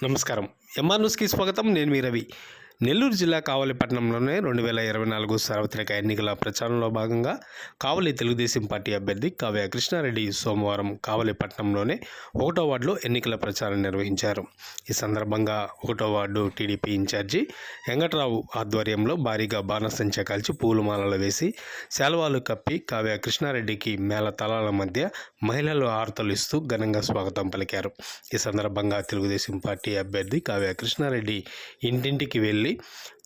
నమస్కారం. ఎంఆర్ న్యూస్కి స్వాగతం. నేను మీ రవి. నెల్లూరు జిల్లా కావలి పట్టణంలోనే 2024 సార్వత్రిక ఎన్నికల ప్రచారంలో భాగంగా కావలి తెలుగుదేశం పార్టీ అభ్యర్థి కావ్య కృష్ణారెడ్డి సోమవారం కావలి పట్టణంలోనే 1వ వార్డులో ఎన్నికల ప్రచారం నిర్వహించారు. ఈ సందర్భంగా 1వ వార్డు టీడీపీ ఇన్ఛార్జి వెంకట్రావు ఆధ్వర్యంలో భారీగా బాణసంచా కాల్చి పూలమాలలు వేసి శాలువాలు కప్పి కావ్య కృష్ణారెడ్డికి మేళతాళాల మధ్య మహిళలు ఆర్తలు ఇస్తూ ఘనంగా స్వాగతం పలికారు. ఈ సందర్భంగా తెలుగుదేశం పార్టీ అభ్యర్థి కావ్య కృష్ణారెడ్డి ఇంటింటికి వెళ్ళి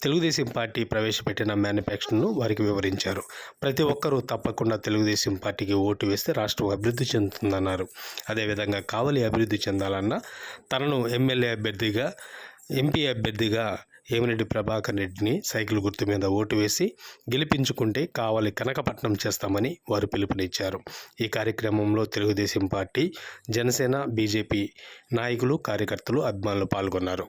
తెలుగుదేశం పార్టీ ప్రవేశపెట్టిన మేనిఫెస్టోను వారికి వివరించారు. ప్రతి ఒక్కరూ తప్పకుండా తెలుగుదేశం పార్టీకి ఓటు వేస్తే రాష్ట్రం అభివృద్ధి చెందుతుందన్నారు. అదేవిధంగా కావలి అభివృద్ధి చెందాలన్న తనను ఎమ్మెల్యే అభ్యర్థిగా ఎంపీ అభ్యర్థిగా ఏమిరెడ్డి ప్రభాకర్ రెడ్డిని సైకిల్ గుర్తు మీద ఓటు వేసి గెలిపించుకుంటే కావలి కనకపట్నం చేస్తామని వారు పిలుపునిచ్చారు. ఈ కార్యక్రమంలో తెలుగుదేశం పార్టీ, జనసేన, బీజేపీ నాయకులు, కార్యకర్తలు, అభిమానులు పాల్గొన్నారు.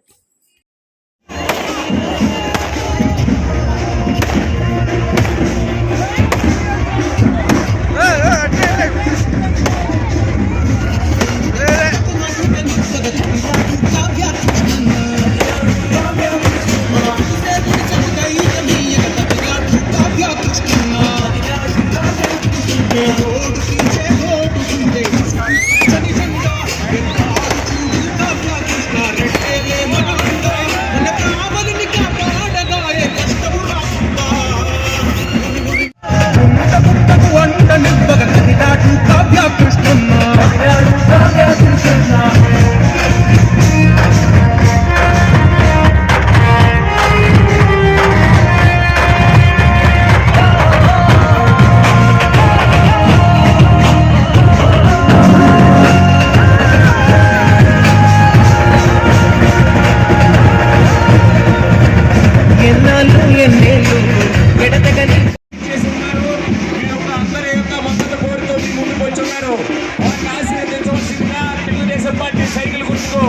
సైకిల్ గుర్తుకు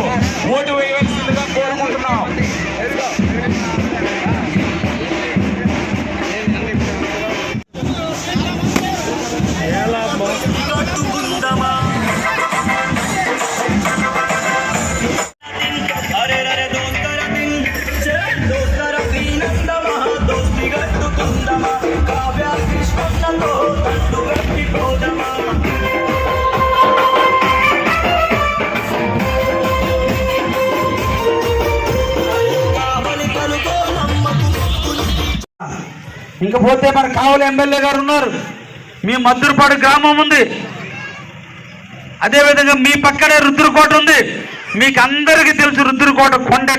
ఓటు వేయవలసిందిగా కోరుకుంటున్నాం. ఇంకపోతే మన కావలి ఎమ్మెల్యే గారు ఉన్నారు, మీ మద్దూరుపాడు గ్రామం ఉంది, అదేవిధంగా మీ పక్కనే రుద్రకోట ఉంది. మీకు అందరికీ తెలుసు రుద్రకోట కొండ.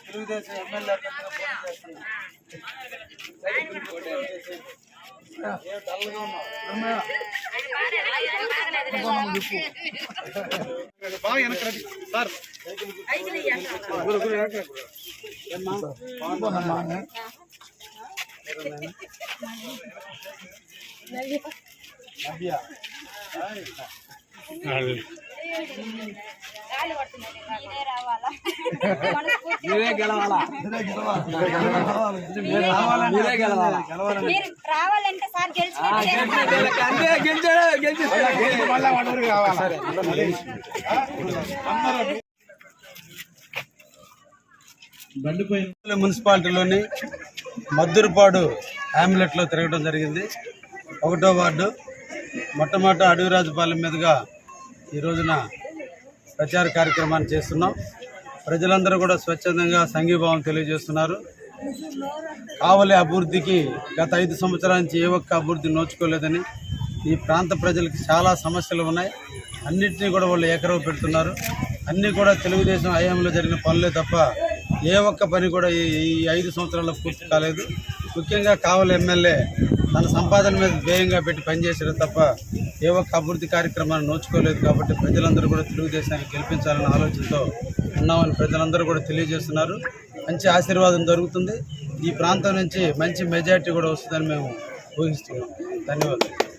తెలుగుదేశం ఎమ్మెల్యే రావాలంటే సార్ మున్సిపాలిటీలోని మద్దూరుపాడు హ్యామ్లెట్లో తిరగడం జరిగింది. 1వ వార్డు మొట్టమొదట అడవిరాజుపాలెం మీదుగా ఈ రోజున ప్రచార కార్యక్రమాన్ని చేస్తున్నాం. ప్రజలందరూ కూడా స్వచ్ఛందంగా సంఘీభావం తెలియజేస్తున్నారు. కావలి అభివృద్ధికి గత 5 సంవత్సరాల నుంచి ఏ ఒక్క అభివృద్ధి నోచుకోలేదని, ఈ ప్రాంత ప్రజలకు చాలా సమస్యలు ఉన్నాయి, అన్నింటినీ కూడా వాళ్ళు ఏకరవ పెడుతున్నారు. అన్నీ కూడా తెలుగుదేశం హయాంలో జరిగిన పనులే తప్ప ఏ ఒక్క పని కూడా ఈ 5 సంవత్సరాల్లో పూర్తి కాలేదు. ముఖ్యంగా కావలి ఎమ్మెల్యే తన సంపాదన మీద వ్యయంగా పెట్టి పనిచేసారు తప్ప ఏ ఒక్క అభివృద్ధి కార్యక్రమాన్ని నోచుకోలేదు. కాబట్టి ప్రజలందరూ కూడా తెలుగుదేశాన్ని గెలిపించాలనే ఆలోచనతో ఉన్నామని ప్రజలందరూ కూడా తెలియజేస్తున్నారు. మంచి ఆశీర్వాదం జరుగుతుంది. ఈ ప్రాంతం నుంచి మంచి మెజారిటీ కూడా వస్తుందని మేము ఊహిస్తున్నాం. ధన్యవాదాలు.